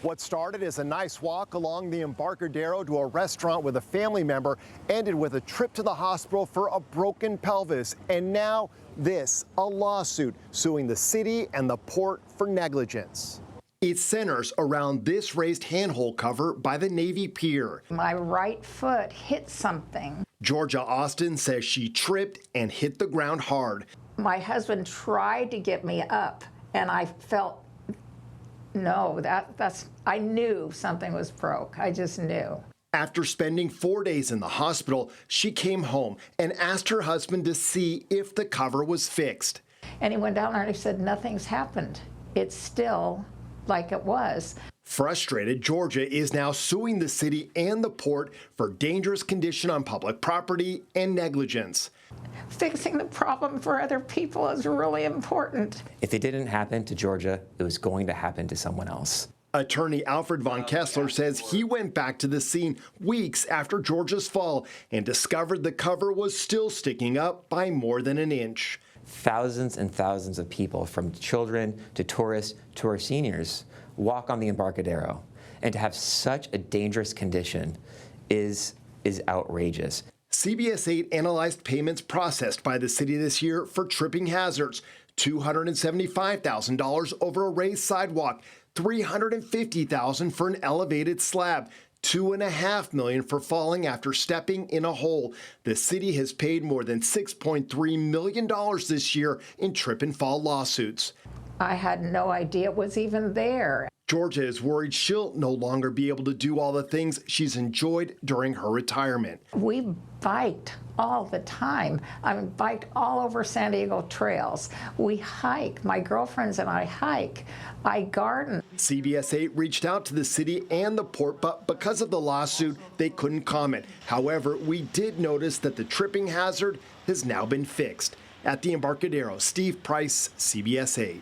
What started as a nice walk along the Embarcadero to a restaurant with a family member ended with a trip to the hospital for a broken pelvis. And now this, a lawsuit suing the city and the port for negligence. It centers around this raised handhole cover by the Navy Pier. My right foot hit something. Jorja Austin says she tripped and hit the ground hard. My husband tried to get me up, and I felt, no, I knew something was broke. I just knew. After spending 4 days in the hospital, she came home and asked her husband to see if the cover was fixed. And he went down there and he said, nothing's happened. It's still like it was. Frustrated, Jorja is now suing the city and the port for dangerous condition on public property and negligence. Fixing the problem for other people is really important. If it didn't happen to Jorja, it was going to happen to someone else. Attorney Alfred Von Kessler says he went back to the scene weeks after Jorja's fall and discovered the cover was still sticking up by more than an inch. Thousands and thousands of people, from children to tourists to our seniors, walk on the Embarcadero. And to have such a dangerous condition is outrageous. CBS 8 analyzed payments processed by the city this year for tripping hazards. $275,000 over a raised sidewalk, $350,000 for an elevated slab, $2.5 million for falling after stepping in a hole. The city has paid more than $6.3 million this year in trip and fall lawsuits. I had no idea it was even there. Jorja is worried she'll no longer be able to do all the things she's enjoyed during her retirement. We biked all the time. I mean, biked all over San Diego trails. We hike. My girlfriends and I hike. I garden. CBS 8 reached out to the city and the port, but because of the lawsuit, they couldn't comment. However, we did notice that the tripping hazard has now been fixed. At the Embarcadero, Steve Price, CBS 8.